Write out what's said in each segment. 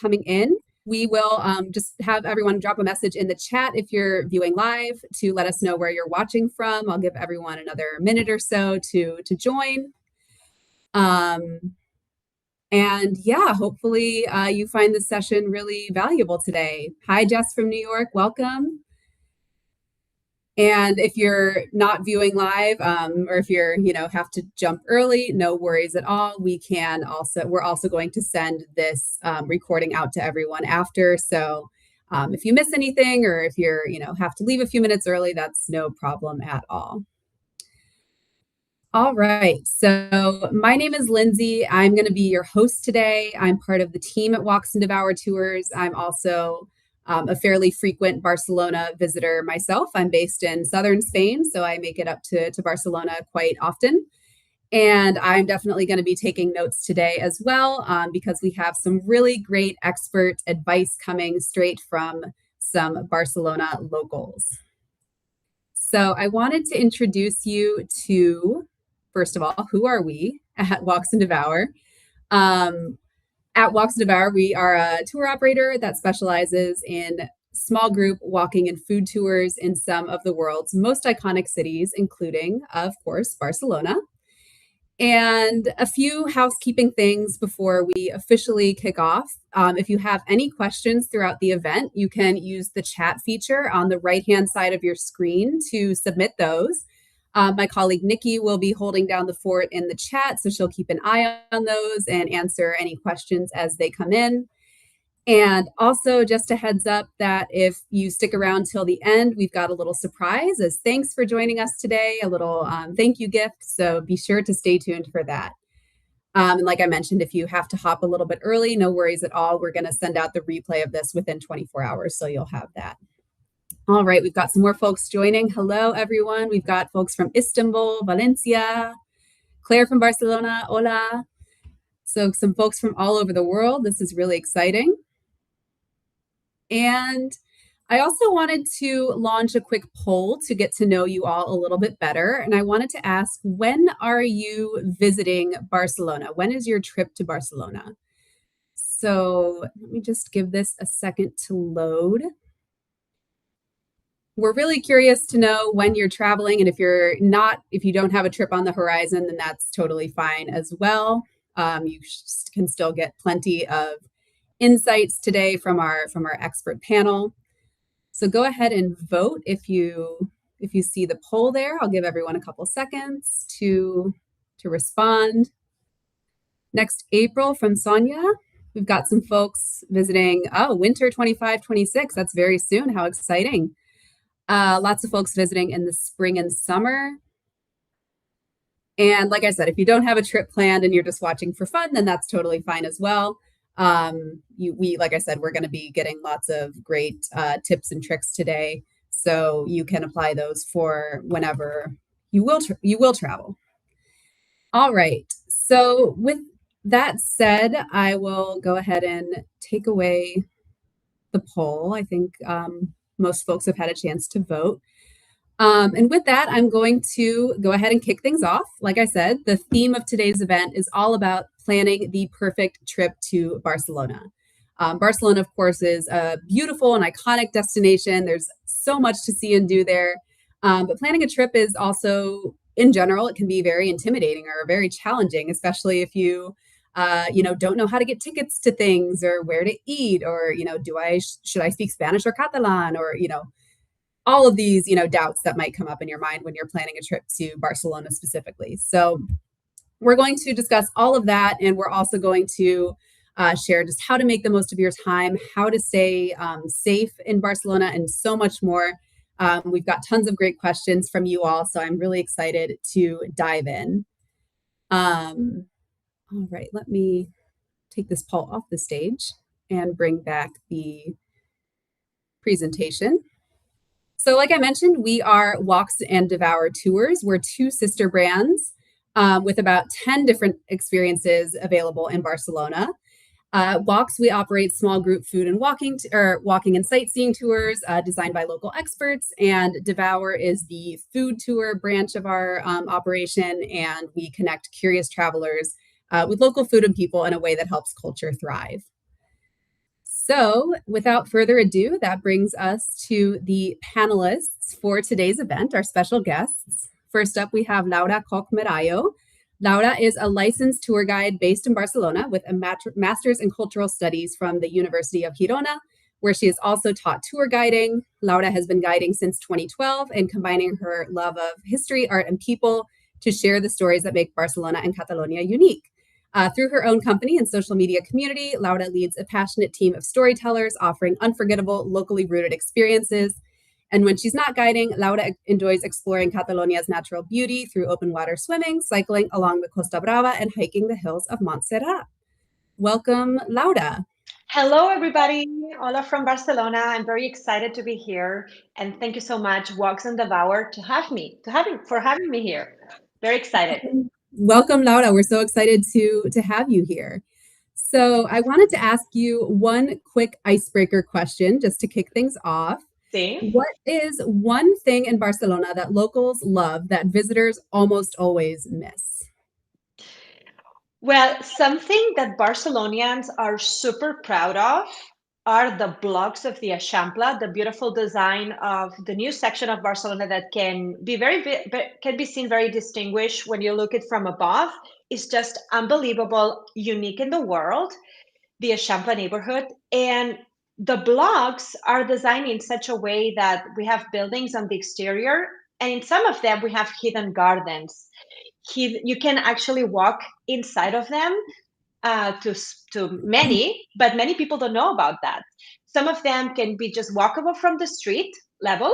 coming in. We will just have everyone drop a message in the chat if you're viewing live to let us know where you're watching from. I'll give everyone another minute or so to join. And yeah, hopefully you find this session really valuable today. Hi, Jess from New York, welcome. And if you're not viewing live, or if you're, have to jump early, no worries at all. We're also going to send this recording out to everyone after. So if you miss anything, or if you're, have to leave a few minutes early, that's no problem at all. All right, so my name is Lindsay. I'm going to be your host today. I'm part of the team at Walks Devour Tours. I'm also a fairly frequent Barcelona visitor myself. I'm based in southern Spain, so I make it up to Barcelona quite often. And I'm definitely going to be taking notes today as well, because we have some really great expert advice coming straight from some Barcelona locals. So I wanted to introduce you to, first of all, who are we at Walks Devour? At Walks Devour, we are a tour operator that specializes in small group walking and food tours in some of the world's most iconic cities, including, of course, Barcelona. And a few housekeeping things before we officially kick off. If you have any questions throughout the event, you can use the chat feature on the right-hand side of your screen to submit those. My colleague Nikki will be holding down the fort in the chat, so she'll keep an eye on those and answer any questions as they come in. And also just a heads up that if you stick around till the end, we've got a little surprise as thanks for joining us today, a little thank you gift. So be sure to stay tuned for that. And like I mentioned, if you have to hop a little bit early, no worries at all. We're going to send out the replay of this within 24 hours, so you'll have that. All right, we've got some more folks joining. Hello, everyone. We've got folks from Istanbul, Valencia, Claire from Barcelona, hola. So some folks from all over the world. This is really exciting. And I also wanted to launch a quick poll to get to know you all a little bit better. And I wanted to ask, when are you visiting Barcelona? When is your trip to Barcelona? So let me just give this a second to load. We're really curious to know when you're traveling, and if you don't have a trip on the horizon, then that's totally fine as well. You can still get plenty of insights today from our expert panel. So go ahead and vote if you see the poll there. I'll give everyone a couple seconds to respond. Next April from Sonia. We've got some folks visiting, winter 25-26. That's very soon. How exciting. Lots of folks visiting in the spring and summer. And like I said, if you don't have a trip planned and you're just watching for fun, then that's totally fine as well. Like I said, we're going to be getting lots of great tips and tricks today, so you can apply those for whenever you will travel. All right. So with that said, I will go ahead and take away the poll. I think most folks have had a chance to vote. And with that, I'm going to go ahead and kick things off. Like I said, the theme of today's event is all about planning the perfect trip to Barcelona. Barcelona, of course, is a beautiful and iconic destination. There's so much to see and do there. But planning a trip is also, in general, it can be very intimidating or very challenging, especially if you don't know how to get tickets to things or where to eat, or, should I speak Spanish or Catalan, or, all of these, doubts that might come up in your mind when you're planning a trip to Barcelona specifically. So we're going to discuss all of that. And we're also going to share just how to make the most of your time, how to stay safe in Barcelona, and so much more. We've got tons of great questions from you all, so I'm really excited to dive in. All right, let me take this poll off the stage and bring back the presentation. So like I mentioned, we are Walks Devour Tours. We're two sister brands with about 10 different experiences available in Barcelona. Walks, we operate small group food and walking and sightseeing tours designed by local experts, and Devour is the food tour branch of our operation, and we connect curious travelers with local food and people in a way that helps culture thrive. So, without further ado, that brings us to the panelists for today's event, our special guests. First up, we have Laura Koch Merayo. Laura is a licensed tour guide based in Barcelona with a master's in cultural studies from the University of Girona, where she has also taught tour guiding. Laura has been guiding since 2012 and combining her love of history, art, and people to share the stories that make Barcelona and Catalonia unique. Through her own company and social media community, Laura leads a passionate team of storytellers offering unforgettable, locally rooted experiences. And when she's not guiding, Laura enjoys exploring Catalonia's natural beauty through open water swimming, cycling along the Costa Brava, and hiking the hills of Montserrat. Welcome, Laura. Hello, everybody. Hola from Barcelona. I'm very excited to be here, and thank you so much, Walks Devour, for having me here. Very excited. Welcome, Laura. We're so excited to have you here. So I wanted to ask you one quick icebreaker question just to kick things off. See? What is one thing in Barcelona that locals love that visitors almost always miss? Well, something that Barcelonians are super proud of are the blocks of the Eixample, the beautiful design of the new section of Barcelona that can be seen very distinguished when you look it from above. It's just unbelievable, unique in the world, the Eixample neighborhood. And the blocks are designed in such a way that we have buildings on the exterior, and in some of them we have hidden gardens. You can actually walk inside of them to many, but many people don't know about that. Some of them can be just walkable from the street level,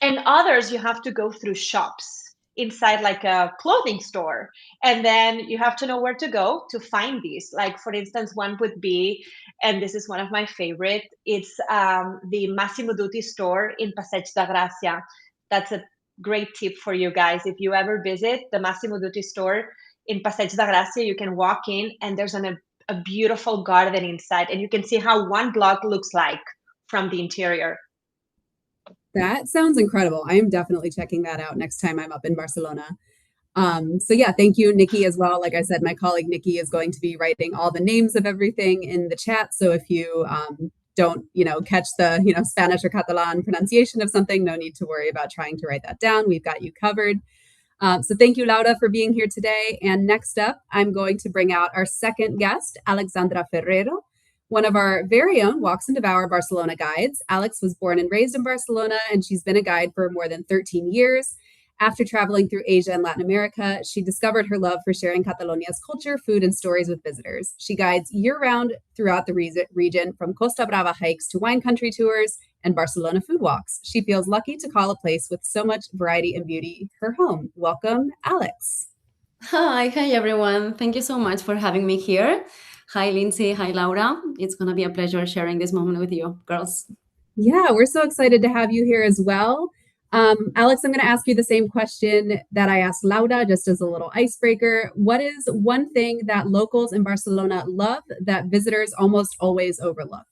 and others you have to go through shops inside like a clothing store, and then you have to know where to go to find these. Like, for instance, one would be, and this is one of my favorite, it's the Massimo Dutti store in Passeig de Gràcia. That's a great tip for you guys. If you ever visit the Massimo Dutti store in Passeig de Gràcia, you can walk in and there's a beautiful garden inside, and you can see how one block looks like from the interior. That sounds incredible. I am definitely checking that out next time I'm up in Barcelona. So yeah, thank you, Nikki, as well. Like I said, my colleague Nikki is going to be writing all the names of everything in the chat. So if you don't, catch the, Spanish or Catalan pronunciation of something, no need to worry about trying to write that down. We've got you covered. So thank you, Laura, for being here today. And next up, I'm going to bring out our second guest, Alexandra Ferrero, one of our very own Walks Devour Barcelona guides. Alex was born and raised in Barcelona, and she's been a guide for more than 13 years. After traveling through Asia and Latin America, she discovered her love for sharing Catalonia's culture, food, and stories with visitors. She guides year-round throughout the region, from Costa Brava hikes to wine country tours and Barcelona food walks. She feels lucky to call a place with so much variety and beauty her home. Welcome, Alex. Hi everyone. Thank you so much for having me here. Hi, Lindsay. Hi, Laura. It's going to be a pleasure sharing this moment with you, girls. Yeah, we're so excited to have you here as well. Alex, I'm going to ask you the same question that I asked Laura, just as a little icebreaker. What is one thing that locals in Barcelona love that visitors almost always overlook?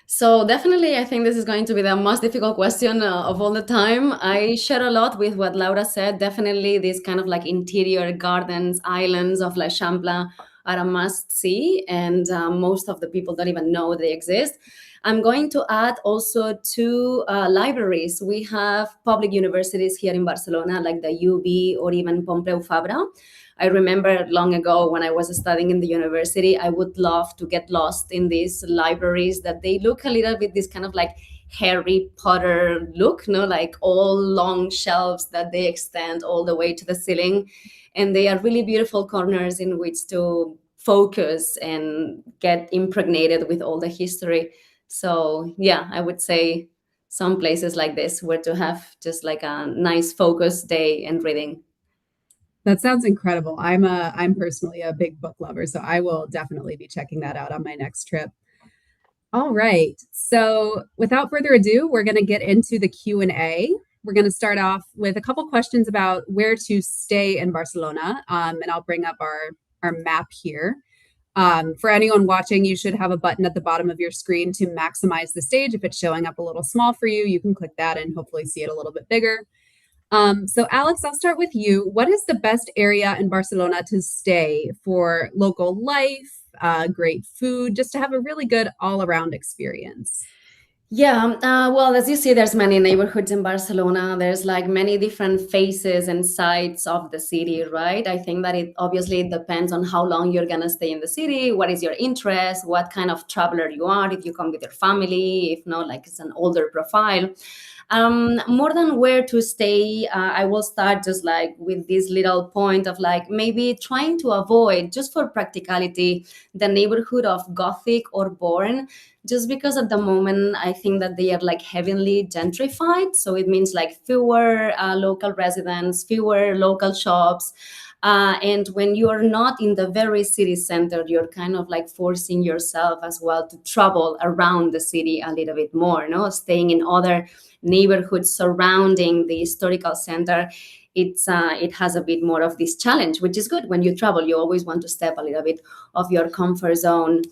So definitely, I think this is going to be the most difficult question of all the time. I share a lot with what Laura said. Definitely, these kind of like interior gardens, islands of Eixample are a must-see, and most of the people don't even know they exist. I'm going to add also two libraries. We have public universities here in Barcelona, like the UB or even Pompeu Fabra. I remember long ago when I was studying in the university, I would love to get lost in these libraries that they look a little bit this kind of like Harry Potter look, like all long shelves that they extend all the way to the ceiling. And they are really beautiful corners in which to focus and get impregnated with all the history. So yeah, I would say some places like this where to have just like a nice focused day and reading. That sounds incredible. I'm personally a big book lover, so I will definitely be checking that out on my next trip. All right. So without further ado, we're going to get into the Q&A. We're going to start off with a couple questions about where to stay in Barcelona, and I'll bring up our map here. For anyone watching, you should have a button at the bottom of your screen to maximize the stage. If it's showing up a little small for you, you can click that and hopefully see it a little bit bigger. So Alex, I'll start with you. What is the best area in Barcelona to stay for local life, great food, just to have a really good all-around experience? Yeah, well, as you see, there's many neighborhoods in Barcelona. There's like many different faces and sides of the city, right? I think that it obviously depends on how long you're gonna stay in the city, what is your interest, what kind of traveler you are, if you come with your family, if not, like it's an older profile. More than where to stay, I will start just like with this little point of like maybe trying to avoid, just for practicality, the neighborhood of Gothic or Born, just because at the moment I think that they are like heavily gentrified. So it means like fewer local residents, fewer local shops. And when you're not in the very city center, you're kind of like forcing yourself as well to travel around the city a little bit more, no? Staying in other neighborhoods surrounding the historical center. It has a bit more of this challenge, which is good. When you travel, you always want to step a little bit of your comfort zone.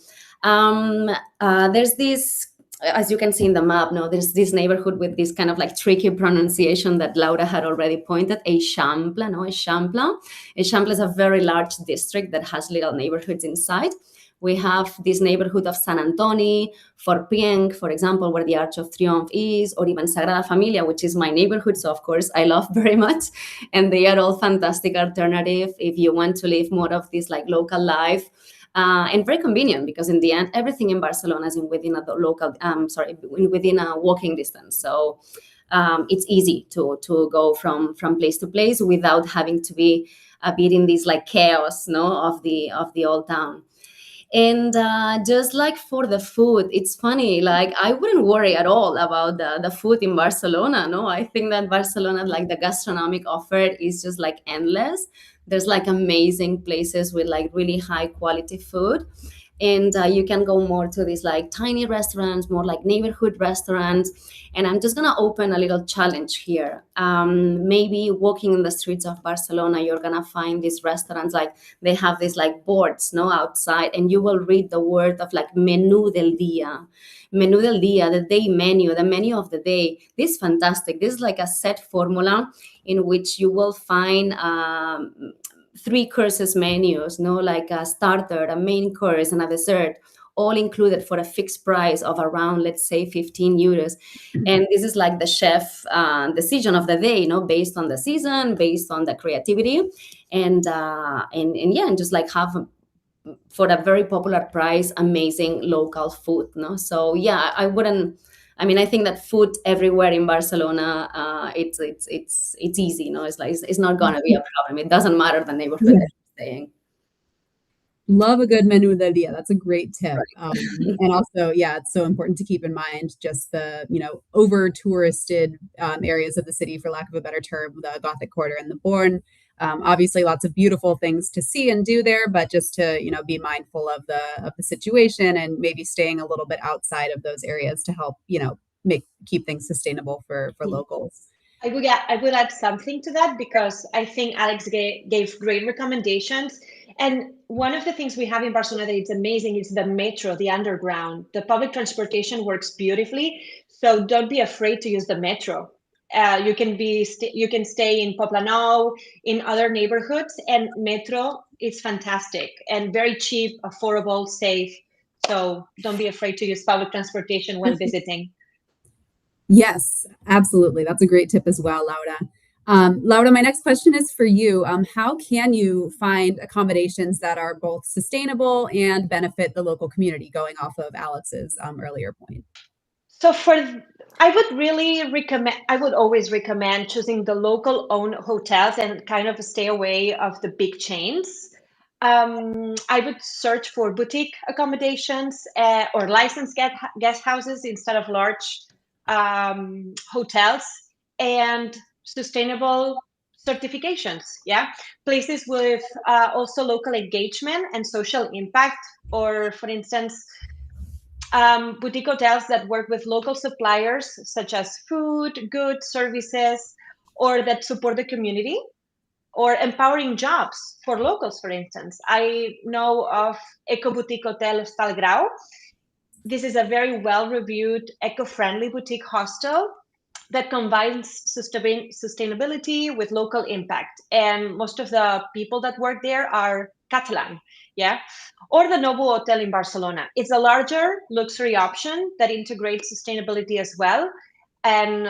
There's this, as you can see in the map, no, there's this neighborhood with this kind of like tricky pronunciation that Laura had already pointed, Eixample, no, Eixample. Eixample is a very large district that has little neighborhoods inside. We have this neighborhood of Sant Antoni, Forpienc, for example, where the Arch of Triumph is, or even Sagrada Familia, which is my neighborhood. So, of course, I love very much. And they are all fantastic alternative if you want to live more of this like local life. And very convenient because in the end, everything in Barcelona is within a local, within a walking distance. So it's easy to go from place to place without having to be a bit in this like chaos, no, of the old town. And just like for the food, it's funny, like I wouldn't worry at all about the food in Barcelona. No, I think that Barcelona, like the gastronomic offer is just like endless. There's like amazing places with like really high quality food. And you can go more to these like tiny restaurants, more like neighborhood restaurants. And I'm just gonna open a little challenge here. Maybe walking in the streets of Barcelona, you're gonna find these restaurants like they have these like boards, no, outside, and you will read the word of like menú del día. Menú del día, the day menu, the menu of the day. This is fantastic. This is like a set formula in which you will find 3 courses menus, no, like a starter, a main course, and a dessert, all included for a fixed price of around, let's say, 15 euros. And this is like the chef decision of the day, you know, based on the season, based on the creativity, and yeah, and just like have for a very popular price, amazing local food, no? So yeah, I wouldn't. I mean, I think that food everywhere in Barcelona, it's easy, no? It's like it's not gonna be a problem. It doesn't matter the neighborhood that you're staying. Love a good menu del dia. That's a great tip. And also, yeah, it's so important to keep in mind just the, over touristed areas of the city, for lack of a better term, the Gothic Quarter and the Born. Obviously, lots of beautiful things to see and do there, but just to, be mindful of the situation and maybe staying a little bit outside of those areas to help, keep things sustainable for locals. I would add something to that because I think Alex gave great recommendations. And one of the things we have in Barcelona that is amazing is the metro, the underground. The public transportation works beautifully, so don't be afraid to use the metro. You can stay in Poblenou, in other neighborhoods, and metro is fantastic and very cheap, affordable, safe. So don't be afraid to use public transportation when visiting. Yes, absolutely. That's a great tip as well, Laura. Laura, my next question is for you. How can you find accommodations that are both sustainable and benefit the local community, going off of Alex's earlier point? So I would always recommend choosing the local owned hotels and kind of stay away of the big chains. I would search for boutique accommodations or licensed guest houses instead of large hotels, and sustainable certifications. Yeah, places with also local engagement and social impact, or for instance, boutique hotels that work with local suppliers such as food, goods, services, or that support the community, or empowering jobs for locals. For instance, I know of Eco Boutique Hotel Stalgrau. This is a very well-reviewed, eco-friendly boutique hostel that combines sustainability with local impact. And most of the people that work there are Catalan, yeah? Or the Novo Hotel in Barcelona. It's a larger luxury option that integrates sustainability as well. And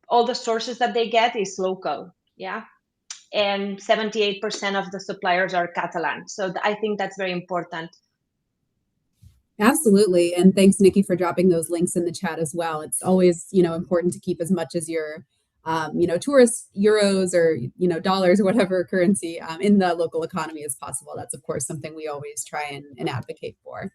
all the sources that they get is local, yeah? And 78% of the suppliers are Catalan. So I think that's very important. Absolutely. And thanks, Nikki, for dropping those links in the chat as well. It's always, important to keep as much as your, tourist euros or, dollars or whatever currency in the local economy as possible. That's, of course, something we always try and advocate for.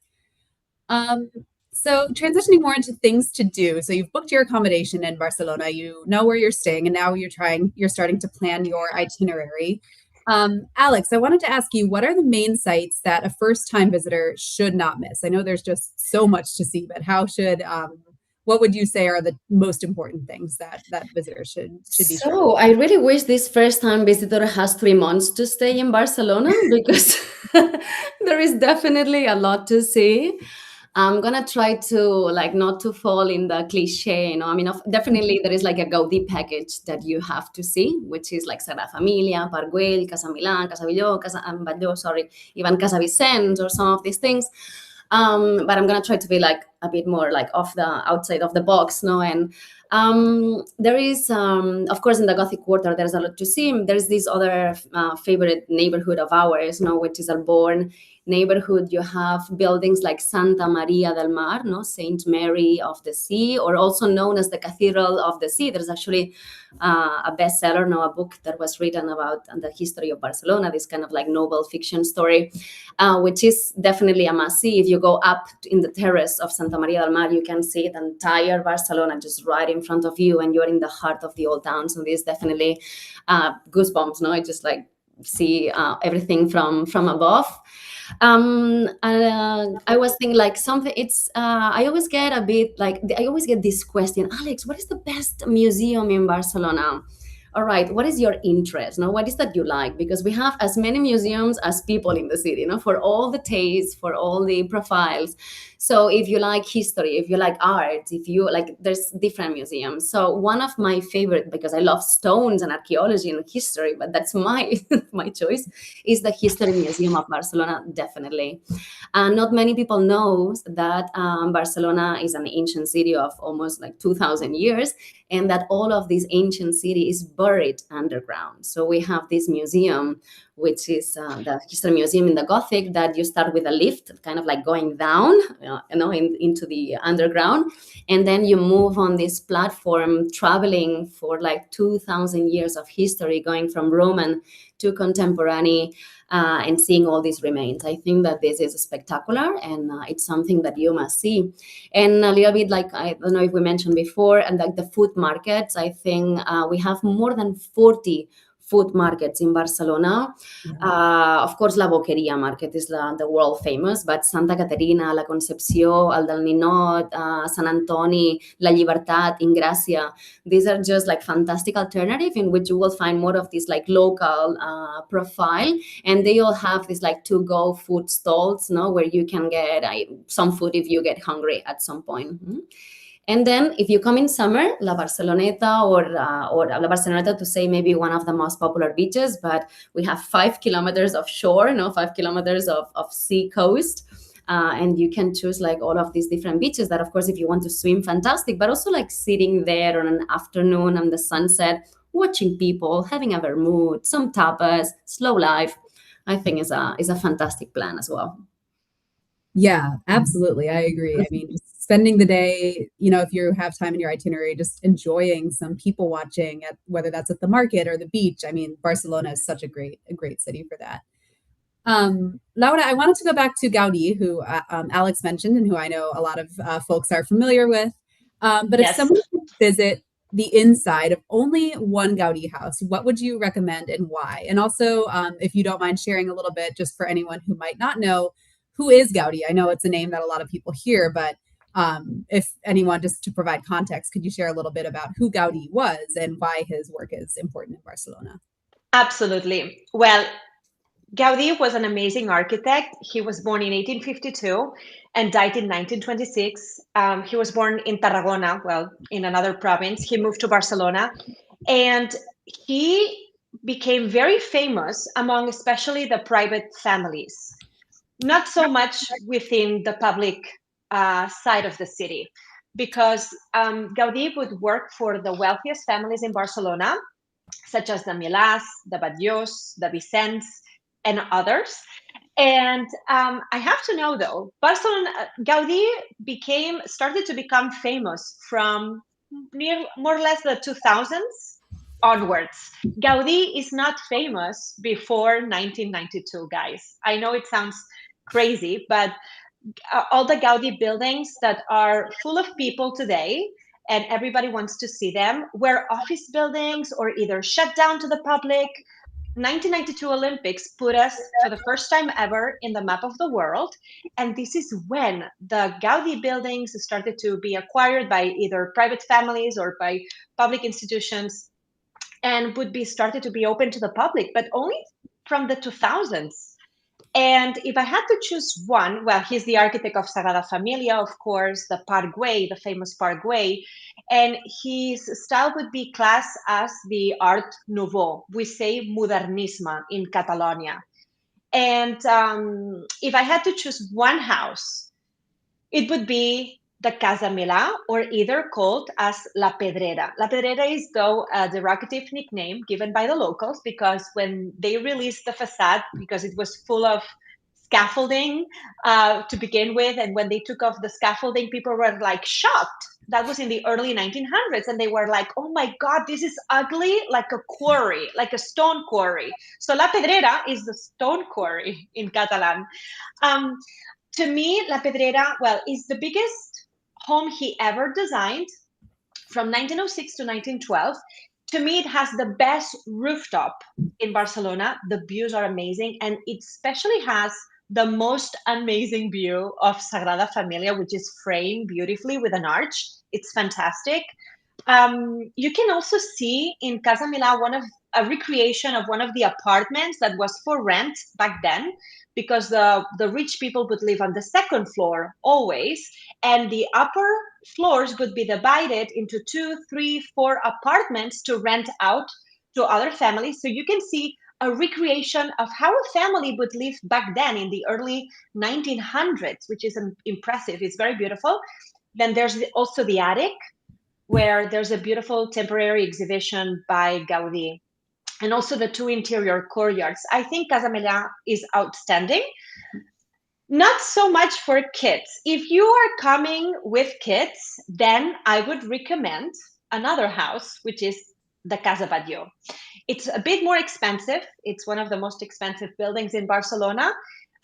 So transitioning more into things to do. So you've booked your accommodation in Barcelona, you know where you're staying, and now you're starting to plan your itinerary. Alex, I wanted to ask you, what are the main sites that a first-time visitor should not miss? I know there's just so much to see, but what would you say are the most important things that visitors should be? So I really wish this first-time visitor has 3 months to stay in Barcelona because there is definitely a lot to see. I'm gonna try to not to fall in the cliche, definitely there is like a Gaudí package that you have to see, which is like Sagrada Família, Parc Güell, Casa Milà, Casa Batlló, even Casa Vicens or some of these things. But I'm gonna try to be like a bit more like off the outside of the box, and there is, of course, in the Gothic Quarter, there's a lot to see. There's this other favorite neighborhood of ours, which is Alborn neighborhood. You have buildings like Santa Maria del Mar, Saint Mary of the Sea, or also known as the Cathedral of the Sea. There's actually a bestseller, a book that was written about the history of Barcelona, this kind of like novel fiction story, which is definitely a must-see. If you go up in the terrace of Santa Maria del Mar, you can see the entire Barcelona just right in front of you, and you're in the heart of the old town. So this definitely goosebumps, I just like see everything from above. I was thinking like something, I always get a bit like, I always get this question, Alex, what is the best museum in Barcelona? All right, what is your interest? What is that you like? Because we have as many museums as people in the city, for all the tastes, for all the profiles. So if you like history, if you like art, if you like, there's different museums. So one of my favorite, because I love stones and archaeology and history, but that's my my choice, is the History Museum of Barcelona, definitely. Not many people know that Barcelona is an ancient city of almost like 2,000 years, and that all of this ancient city is buried underground. So we have this museum, which is the History Museum in the Gothic, that you start with a lift, kind of like going down, into the underground, and then you move on this platform, traveling for like 2,000 years of history, going from Roman to contemporary, and seeing all these remains. I think that this is spectacular, and it's something that you must see. And a little bit like, I don't know if we mentioned before, and like the food markets, I think we have more than 40 food markets in Barcelona. Of course, La Boqueria market is the world famous, but Santa Caterina, La Concepció, El del Ninot, Sant Antoni, La Llibertat, Ingràcia, these are just like fantastic alternative in which you will find more of this like local profile, and they all have this like to-go food stalls, where you can get some food if you get hungry at some point. And then if you come in summer, La Barceloneta, or La Barceloneta, to say maybe one of the most popular beaches, but we have 5 kilometers of shore, 5 kilometers of sea coast. And you can choose like all of these different beaches that, of course, if you want to swim, fantastic, but also like sitting there on an afternoon and the sunset, watching people, having a vermouth, some tapas, slow life, I think is a fantastic plan as well. Yeah, absolutely. I agree. I mean, just spending the day, if you have time in your itinerary, just enjoying some people watching, at whether that's at the market or the beach. I mean, Barcelona is such a great city for that. Laura, I wanted to go back to Gaudí, who Alex mentioned and who I know a lot of folks are familiar with. But Yes. If someone could visit the inside of only one Gaudí house, what would you recommend and why? And also, if you don't mind sharing a little bit, just for anyone who might not know, who is Gaudí? I know it's a name that a lot of people hear, but if anyone, just to provide context, could you share a little bit about who Gaudí was and why his work is important in Barcelona? Absolutely. Well, Gaudí was an amazing architect. He was born in 1852 and died in 1926. He was born in Tarragona, well, in another province. He moved to Barcelona, and he became very famous among especially the private families, not so much within the public side of the city, because Gaudí would work for the wealthiest families in Barcelona, such as the Milàs, the Batllós, the Vicents, and others. And I have to know though, Gaudí started to become famous from more or less the 2000s onwards. Gaudí is not famous before 1992, guys. I know it sounds crazy, but all the Gaudí buildings that are full of people today and everybody wants to see them were office buildings or either shut down to the public. 1992 Olympics put us for the first time ever in the map of the world. And this is when the Gaudí buildings started to be acquired by either private families or by public institutions and would be started to be open to the public, but only from the 2000s. And if I had to choose one, well, he's the architect of Sagrada Família, of course, the Parkway, the famous Parkway, and his style would be classed as the Art Nouveau. We say modernisme in Catalonia. And if I had to choose one house, it would be the Casa Milà, or either called as La Pedrera. La Pedrera is, though, a derogative nickname given by the locals, because when they released the facade, because it was full of scaffolding to begin with, and when they took off the scaffolding, people were like shocked. That was in the early 1900s, and they were like, oh my God, this is ugly, like a quarry, like a stone quarry. So La Pedrera is the stone quarry in Catalan. To me, La Pedrera, well, is the biggest home he ever designed from 1906 to 1912. To me, it has the best rooftop in Barcelona. The views are amazing, and it especially has the most amazing view of Sagrada Família, which is framed beautifully with an arch. It's fantastic. You can also see in Casa Milà a recreation of one of the apartments that was for rent back then, because the rich people would live on the second floor always, and the upper floors would be divided into 2, 3, 4 apartments to rent out to other families. So you can see a recreation of how a family would live back then in the early 1900s, which is impressive. It's very beautiful. Then there's also the attic, where there's a beautiful temporary exhibition by Gaudí, and also the 2 interior courtyards. I think Casa Milà is outstanding. Not so much for kids. If you are coming with kids, then I would recommend another house, which is the Casa Batlló. It's a bit more expensive. It's one of the most expensive buildings in Barcelona,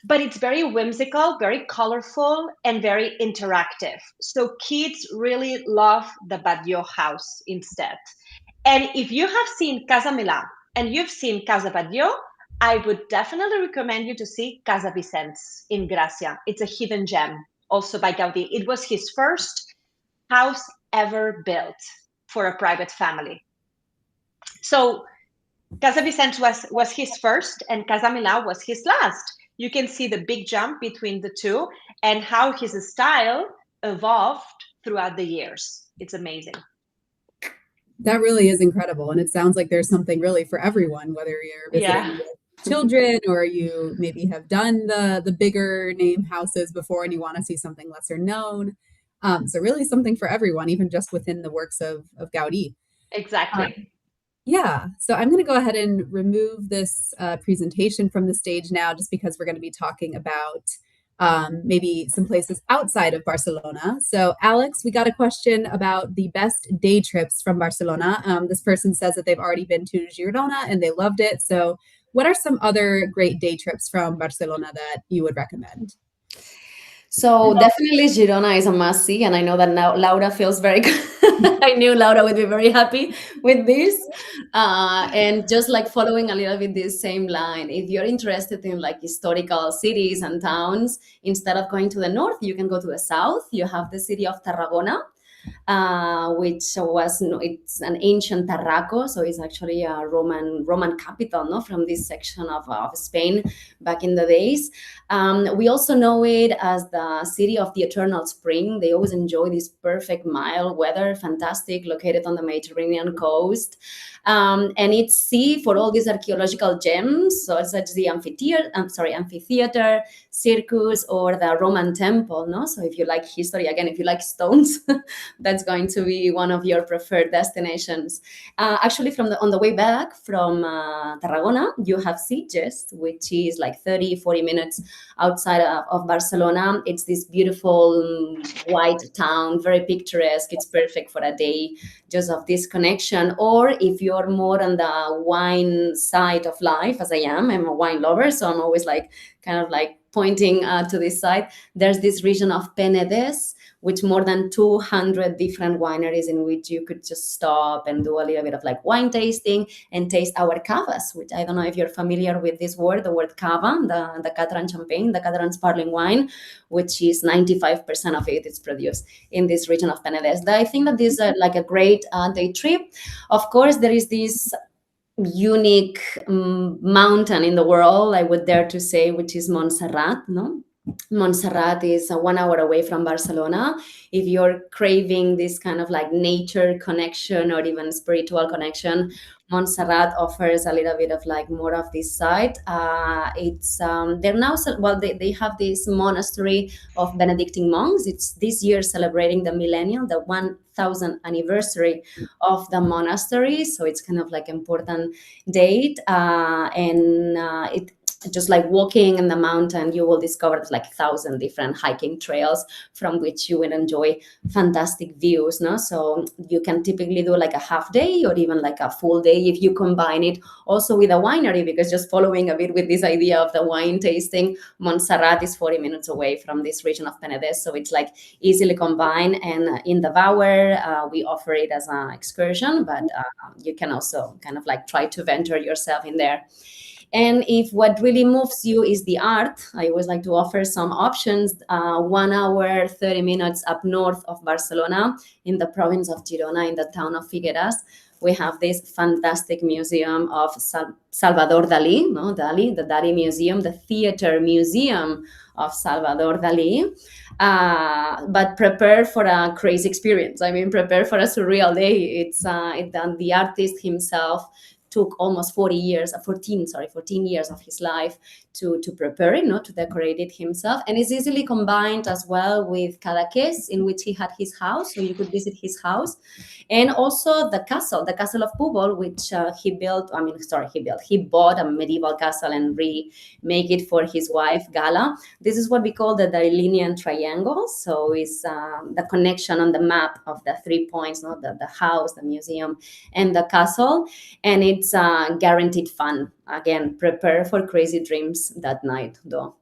but it's very whimsical, very colorful, and very interactive. So kids really love the Batlló house instead. And if you have seen Casa Milà and you've seen Casa Batlló, I would definitely recommend you to see Casa Vicents in Gràcia. It's a hidden gem, also by Gaudí. It was his first house ever built for a private family. So Casa Vicents was his first, and Casa Milà was his last. You can see the big jump between the two and how his style evolved throughout the years. It's amazing. That really is incredible. And it sounds like there's something really for everyone, whether you're visiting with children or you maybe have done the bigger name houses before and you want to see something lesser known. So really something for everyone, even just within the works of Gaudí. Exactly. Yeah, so I'm going to go ahead and remove this presentation from the stage now, just because we're going to be talking about maybe some places outside of Barcelona. So Alex, we got a question about the best day trips from Barcelona. This person says that they've already been to Girona and they loved it. So what are some other great day trips from Barcelona that you would recommend? So definitely Girona is a must-see, and I know that now Laura feels very good. I knew Laura would be very happy with this. And just like following a little bit this same line, if you're interested in like historical cities and towns, instead of going to the north, you can go to the south. You have the city of Tarragona. which it's an ancient Tarraco, so it's actually a Roman capital, no, from this section of Spain back in the days. We also know it as the city of the eternal spring. They always enjoy this perfect mild weather, fantastic, located on the Mediterranean coast. And it's see for all these archaeological gems, so such as the amphitheater, circus, or the Roman temple. No, so if you like history, again, if you like stones, that's going to be one of your preferred destinations. Actually, on the way back from Tarragona, you have Sitges, which is like 30-40 minutes outside of Barcelona. It's this beautiful white town, very picturesque. It's perfect for a day just of this connection. Or if you're more on the wine side of life, as I am, I'm a wine lover, so I'm always kind of pointing to this side. There's this region of Penedès, which more than 200 different wineries in which you could just stop and do a little bit of wine tasting and taste our cavas, which I don't know if you're familiar with this word, the word cava, the Catalan champagne, the Catalan sparkling wine, which is 95% of it is produced in this region of Penedès. I think that this is a great day trip. Of course, there is this unique mountain in the world, I would dare to say, which is Montserrat, no? Montserrat is 1 hour away from Barcelona. If you're craving this kind of nature connection or even spiritual connection, Montserrat offers a little bit of more of this side. It's they're now they have this monastery of Benedictine monks. It's this year celebrating the millennial, the 1000th anniversary of the monastery. So it's kind of important date, and it. Just walking in the mountain, you will discover 1,000 different hiking trails from which you will enjoy fantastic views. No, so you can typically do a half day or even a full day if you combine it also with a winery, because just following a bit with this idea of the wine tasting, Montserrat is 40 minutes away from this region of Penedès, so it's easily combined. And in the Devour, we offer it as an excursion, but you can also kind of try to venture yourself in there. And if what really moves you is the art, I always like to offer some options. 1 hour, 30 minutes up north of Barcelona, in the province of Girona, in the town of Figueres, we have this fantastic museum of Salvador Dalí, no? Dalí, the Dalí Museum, the theater museum of Salvador Dalí. But prepare for a crazy experience. I mean, prepare for a surreal day. The artist himself took almost 14 years of his life to prepare it, to decorate it himself. And it's easily combined as well with Cadaqués, in which he had his house, so you could visit his house. And also the castle of Púbol, which he bought a medieval castle and remake it for his wife, Gala. This is what we call the Dalínian triangle. So it's the connection on the map of the 3 points, the house, the museum, and the castle. And it's guaranteed fun. Again, prepare for crazy dreams that night, though.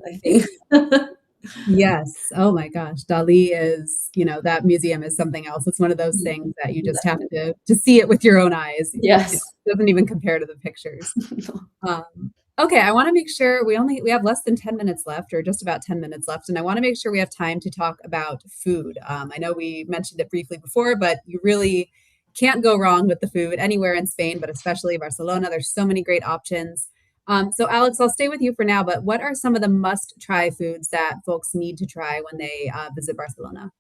I think. Yes. Oh my gosh. Dalí is, that museum is something else. It's one of those things that you just have to see it with your own eyes. Yes. It doesn't even compare to the pictures. Okay. I want to make sure we have less than 10 minutes left, or just about 10 minutes left. And I want to make sure we have time to talk about food. I know we mentioned it briefly before, but you really can't go wrong with the food anywhere in Spain, but especially Barcelona. There's so many great options. So Alex, I'll stay with you for now, but what are some of the must-try foods that folks need to try when they visit Barcelona?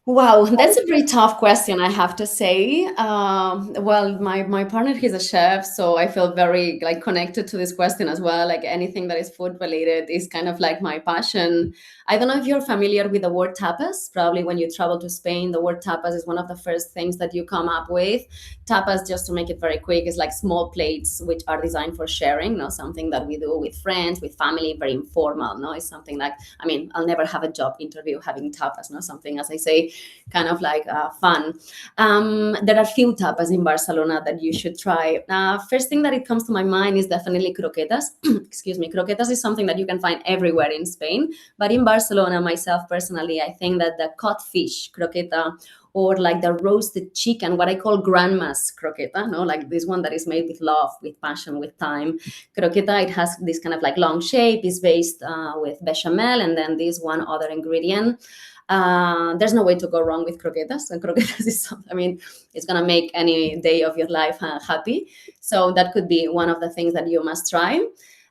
Wow, that's a pretty tough question, I have to say. Well, my partner, he's a chef, so I feel very connected to this question as well. Anything that is food related is kind of my passion. I don't know if you're familiar with the word tapas. Probably when you travel to Spain, the word tapas is one of the first things that you come up with. Tapas, just to make it very quick, is small plates which are designed for sharing. Something that we do with friends, with family, very informal. It's something I'll never have a job interview having tapas. Something, as I say, kind of fun. There are few tapas in Barcelona that you should try. First thing that it comes to my mind is definitely croquetas. Excuse me. Croquetas is something that you can find everywhere in Spain, but in Barcelona, myself personally, I think that the cod fish croqueta, or the roasted chicken, what I call grandma's croqueta, this one that is made with love, with passion, with time. Croqueta, it has this kind of long shape, is based with bechamel, and then this one other ingredient. There's no way to go wrong with croquetas, and croquetas is something, I mean, it's gonna make any day of your life happy. So that could be one of the things that you must try.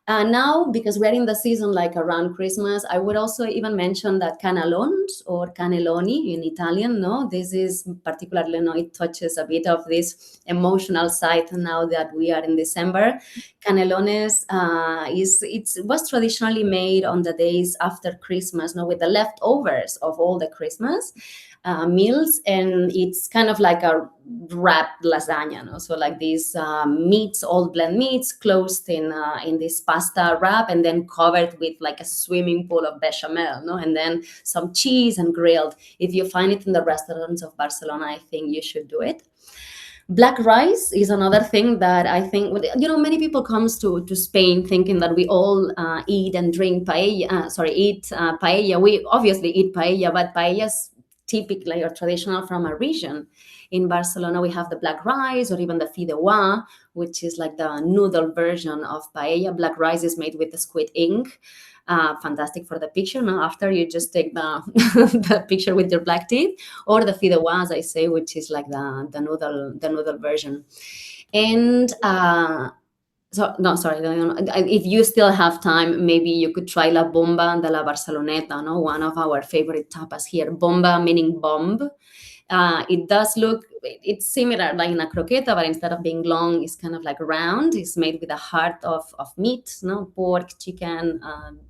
Now, because we're in the season like around Christmas, I would also even mention that cannellons or cannelloni in Italian. No, this is particularly, no, it touches a bit of this emotional side now that we are in December. Cannellones it was traditionally made on the days after Christmas, no, with the leftovers of all the Christmas meals, and it's kind of like a wrapped lasagna, no? So like these meats, all blend meats, closed in this pasta wrap, and then covered with like a swimming pool of bechamel, no? And then some cheese and grilled. If you find it in the restaurants of Barcelona, I think you should do it. Black rice is another thing that I think, you know, many people comes to Spain thinking that we all eat and drink paella. Eat paella. We obviously eat paella, but paellas typically or traditional from a region. In Barcelona, we have the black rice or even the fideuà, which is like the noodle version of paella. Black rice is made with the squid ink. Fantastic for the picture. Now, after you just take the, the picture with your black teeth, or the fideuà, as I say, which is like the noodle version. And if you still have time, maybe you could try la bomba de la Barceloneta, no? One of our favorite tapas here. Bomba meaning bomb. It does look, it's similar like in a croqueta, but instead of being long, it's kind of like round. It's made with a heart of meat, no, pork, chicken,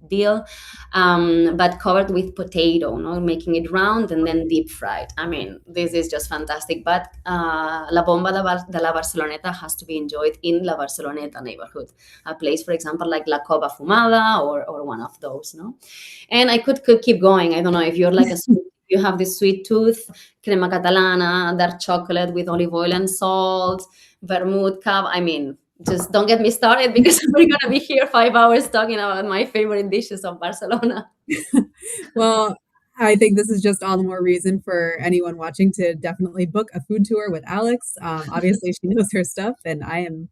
veal, but covered with potato, no, making it round and then deep fried. I mean, this is just fantastic. But la bomba de la Barceloneta has to be enjoyed in la Barceloneta neighborhood, a place, for example, like La Cova Fumada or one of those, no. And I could keep going. I don't know if you're like you have this sweet tooth, crema catalana, dark chocolate with olive oil and salt, vermouth cava. I mean, just don't get me started because we're going to be here 5 hours talking about my favorite dishes of Barcelona. Well, I think this is just all the more reason for anyone watching to definitely book a food tour with Alex. Obviously, she knows her stuff, and I am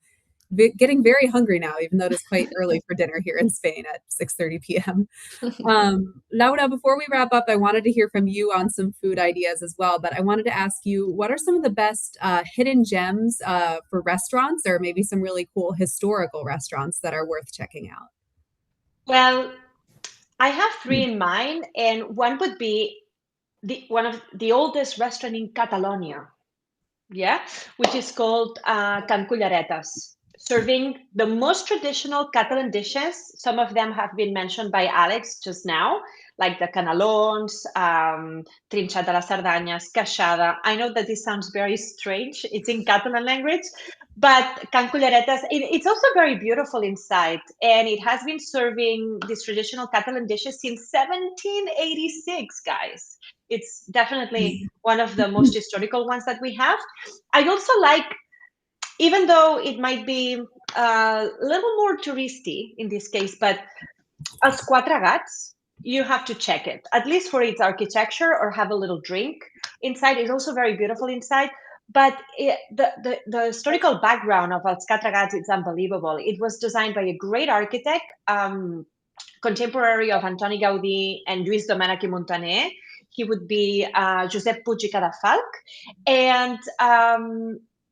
getting very hungry now, even though it is quite early for dinner here in Spain at 6:30 p.m. Laura, before we wrap up, I wanted to hear from you on some food ideas as well, but I wanted to ask you, what are some of the best hidden gems for restaurants, or maybe some really cool historical restaurants that are worth checking out? Well, I have 3 in mind, and one would be one of the oldest restaurant in Catalonia, which is called Can Culleretes, serving the most traditional Catalan dishes. Some of them have been mentioned by Alex just now, like the canelons, trinxat de les Cerdanyes, caixada. I know that this sounds very strange. It's in Catalan language, but Can Culleretes, it's also very beautiful inside, and it has been serving these traditional Catalan dishes since 1786, guys. It's definitely one of the most historical ones that we have. I also like, even though it might be a little more touristy in this case, but Els Quatre Gats, you have to check it, at least for its architecture, or have a little drink inside. It's also very beautiful inside. But the historical background of Els Quatre Gats, it's unbelievable. It was designed by a great architect, contemporary of Antoni Gaudí and Lluís Domènech i Montaner. He would be Josep Puig i Cadafalch. And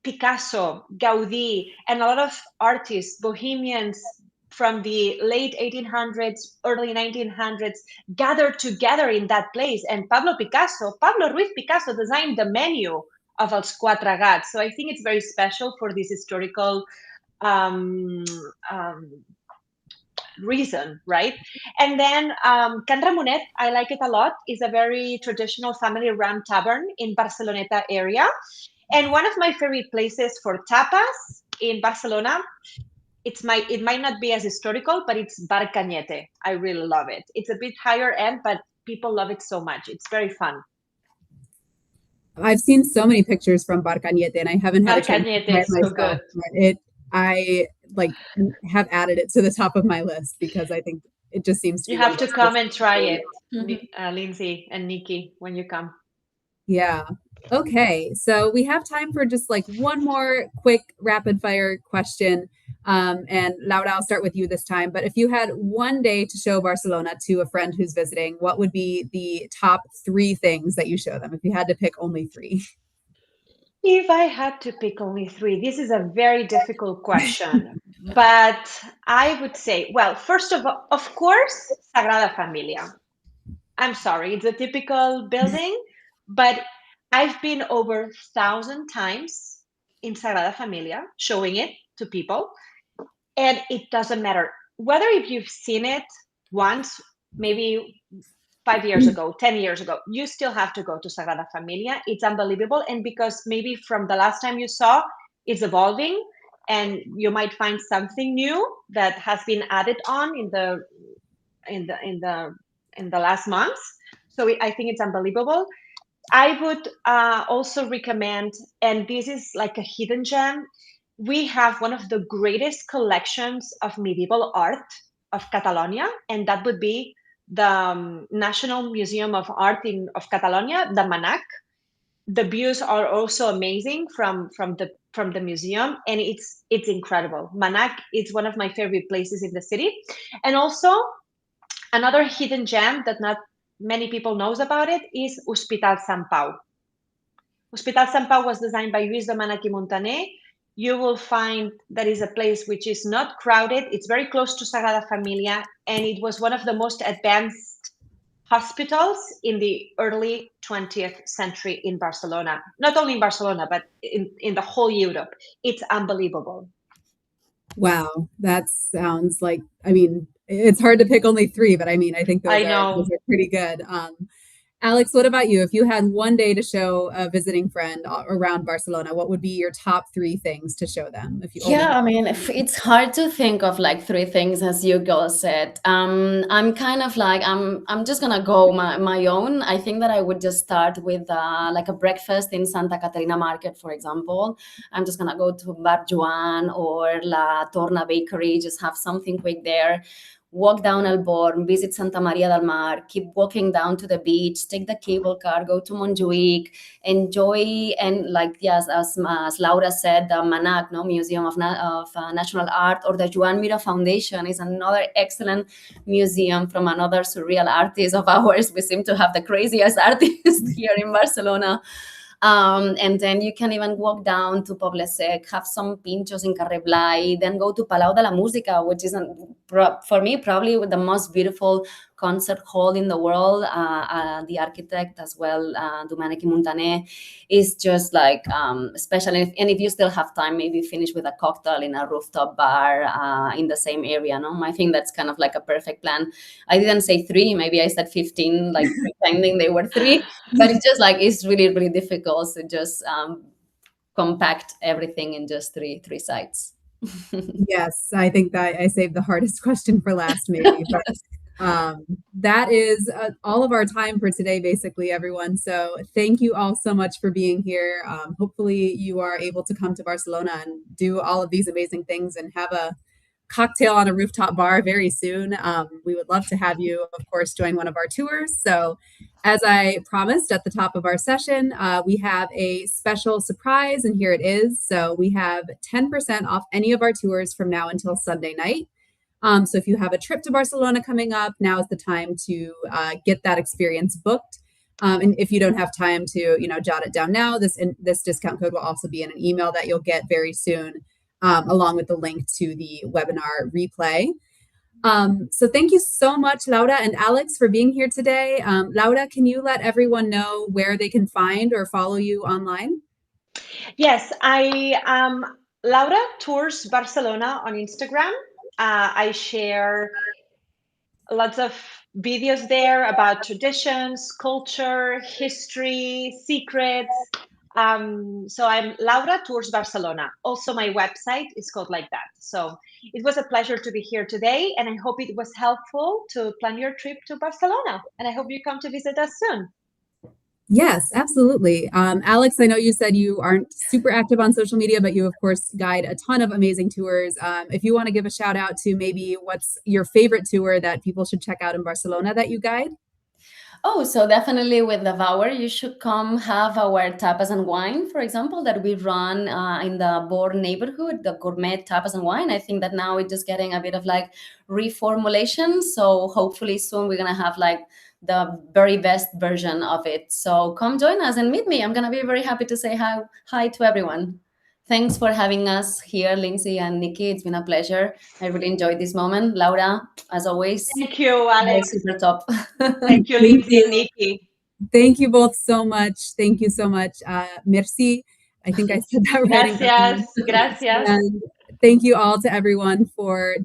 Picasso, Gaudí, and a lot of artists, bohemians from the late 1800s, early 1900s, gathered together in that place. And Pablo Ruiz Picasso designed the menu of Els Quatre Gats. So I think it's very special for this historical reason, right? And then Can Ramonet, I like it a lot, is a very traditional family-run tavern in Barceloneta area. And one of my favorite places for tapas in Barcelona, it might not be as historical, but it's Bar Cañete. I really love it. It's a bit higher end, but people love it so much. It's very fun. I've seen so many pictures from Bar Cañete, and I haven't had a chance to try it myself. So good. I have added it to the top of my list because I think it just seems to. You have to come and try it, Lindsay and Nikki, when you come. Yeah. Okay. So we have time for just like one more quick rapid fire question. And Laura, I'll start with you this time. But if you had one day to show Barcelona to a friend who's visiting, what would be the top 3 things that you show them if you had to pick only 3? If I had to pick only 3, this is a very difficult question. But I would say, well, first of all, of course, Sagrada Familia. I'm sorry, it's a typical building, but I've been over 1,000 times in Sagrada Familia showing it to people. And it doesn't matter whether if you've seen it once, maybe 5 years ago, 10 years ago, you still have to go to Sagrada Familia. It's unbelievable. And because maybe from the last time you saw, it's evolving and you might find something new that has been added on in the last months. So I think it's unbelievable. I would also recommend, and this is like a hidden gem, we have one of the greatest collections of medieval art of Catalonia, and that would be the National Museum of Art of Catalonia, the MUHBA. The views are also amazing from the museum, and it's incredible. MUHBA is one of my favorite places in the city. And also another hidden gem that not many people knows about it is Hospital Sant Pau. Hospital Sant Pau was designed by Lluís Domènech i Montaner. You will find that is a place which is not crowded. It's very close to Sagrada Familia, and it was one of the most advanced hospitals in the early 20th century in Barcelona. Not only in Barcelona, but in the whole Europe. It's unbelievable. Wow, that sounds like, I mean, it's hard to pick only 3, but I mean, I think those are pretty good. Alex, what about you? If you had one day to show a visiting friend around Barcelona, what would be your top 3 things to show them? If you I mean, it's hard to think of like 3 things, as you girls said. I'm kind of like, I'm just gonna go my own. I think that I would just start with like a breakfast in Santa Caterina Market, for example. I'm just gonna go to Bar Joan or La Torna Bakery, just have something quick there. Walk down El Born, visit Santa Maria del Mar, keep walking down to the beach, take the cable car, go to Montjuïc, enjoy, and like, yes, as Laura said, the MUHBA, Museum of National Art, or the Joan Miró Foundation is another excellent museum from another surreal artist of ours. We seem to have the craziest artists here in Barcelona. And then you can even walk down to Poble Sec, have some pinchos in Carrer Blai, then go to Palau de la Música, which is, for me, probably the most beautiful concert hall in the world. The architect as well, Domènech i Montaner, is just like special. And if you still have time, maybe finish with a cocktail in a rooftop bar in the same area. I think that's kind of like a perfect plan. I didn't say 3, maybe I said 15, like pretending they were 3, but it's just like, it's really, really difficult to just compact everything in just three sites. Yes, I think that I saved the hardest question for last, maybe. But that is all of our time for today, basically, everyone. So thank you all so much for being here. Hopefully you are able to come to Barcelona and do all of these amazing things and have a cocktail on a rooftop bar very soon. We would love to have you, of course, join one of our tours. So as I promised at the top of our session, we have a special surprise, and here it is. So we have 10% off any of our tours from now until Sunday night. So if you have a trip to Barcelona coming up, now is the time to get that experience booked. And if you don't have time to, jot it down now, this discount code will also be in an email that you'll get very soon, along with the link to the webinar replay. So thank you so much, Laura and Alex, for being here today. Laura, can you let everyone know where they can find or follow you online? Yes, I Laura Tours Barcelona on Instagram. I share lots of videos there about traditions, culture, history, secrets. So I'm Laura Tours Barcelona. Also, my website is called like that. So it was a pleasure to be here today, and I hope it was helpful to plan your trip to Barcelona. And I hope you come to visit us soon. Yes, absolutely. Alex, I know you said you aren't super active on social media, but you, of course, guide a ton of amazing tours. If you want to give a shout out to maybe what's your favorite tour that people should check out in Barcelona that you guide? Oh, so definitely with the Devour, you should come have our tapas and wine, for example, that we run in the Born neighborhood, the gourmet tapas and wine. I think that now it's just getting a bit of like reformulation. So hopefully soon we're going to have like the very best version of it. So come join us and meet me. I'm going to be very happy to say hi to everyone. Thanks for having us here, Lindsay and Nikki. It's been a pleasure. I really enjoyed this moment. Laura, as always, Thank you, Alex. super top. Thank you, Lindsay and Nikki. Thank you both so much. Thank you so much. Merci. I think I said that right. Gracias. And thank you all to everyone for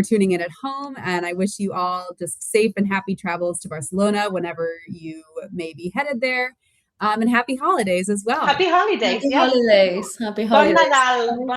tuning in at home. And I wish you all just safe and happy travels to Barcelona whenever you may be headed there. And happy holidays as well. Happy holidays. Happy holidays. Happy holidays. Bon Nadal.